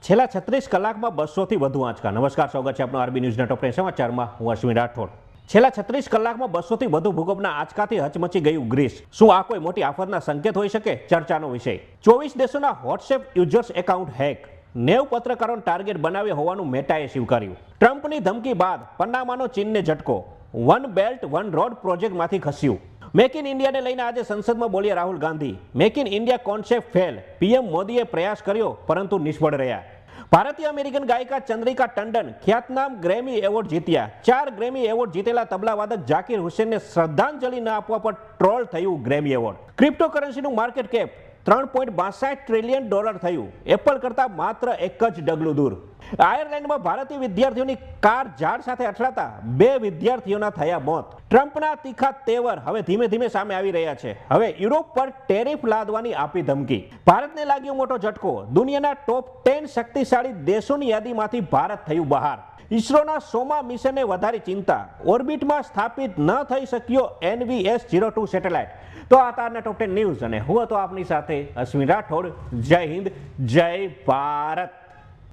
છેલ્લા 36 કલાકમાં 200થી વધુ આંચકા. નમસ્કાર, સ્વાગત છે આપનું આરબી ન્યૂઝના ટોપ 10 સમાચારમાં. હું અશ્વિન રાઠોડ. છેલ્લા 36 કલાકમાં 200થી વધુ ભૂકંપના આંચકાથી હચમચી ગયું ગ્રીસ. શું આ કોઈ મોટી આફતના સંકેત હોઈ શકે? ચર્ચાનો વિષય. 24 દેશોના વોટ્સએપ યુઝર્સ એકાઉન્ટ હેક. 90 પત્રકારોને ટાર્ગેટ બનાવ્યા હોવાનું મેટાએ સ્વીકાર્યું. ટ્રમ્પની ધમકી બાદ પનામાનો ચીનને ઝટકો. વન બેલ્ટ વન રોડ પ્રોજેક્ટમાંથી ખસ્યું. મેક ઇન ઇન્ડિયાને લઈને આજે સંસદમાં બોલ્યા Rahul Gandhi. Make in India concept fail. PM મોદીએ પ્રયાસ કર્યો પરંતુ નિષ્ફળ રહ્યા. ભારતીય અમેરિકન ગાયિકા ચંદ્રિકા ટંડન ખ્યાતનામ ગ્રેમી એવોર્ડ જીત્યા. 4 ગ્રેમી એવોર્ડ જીતેલા તબલાવાદક ઝાકિર હુસેનને શ્રદ્ધાંજલિ ન આપવા પર ટ્રોલ થયું ગ્રેમી એવોર્ડ. ક્રિપ્ટોકરન્સીનું માર્કેટ કેપ $3.62 ટ્રિલિયન થયું. એપલ કરતાં માત્ર એક જ ડગલું દૂર. આયર્લેન્ડમાં ભારતીય વિદ્યાર્થીઓની કાર ઝાડ સાથે અથડાતા 2 વિદ્યાર્થીઓના થયા મોત. ટ્રમ્પના તીખા તેવર હવે ધીમે ધીમે સામે આવી રહ્યા છે. હવે યુરોપ પર ટેરિફ લાદવાની આપી ધમકી. ભારતને લાગ્યો મોટો ઝટકો. દુનિયાના ટોપ 10 શક્તિશાળી દેશોની યાદીમાંથી ભારત થયું બહાર. ઇસરોના 100મા મિશનને વધારી ચિંતા. ઓર્બિટમાં સ્થાપિત ન થઈ શક્યો NVS-02 સેટેલાઇટ. તો આ તારના ટોપ 10 ન્યૂઝ અને હું હતો આપની સાથે અશ્વિન રાઠોડ. જય હિન્દ, જય ભારત.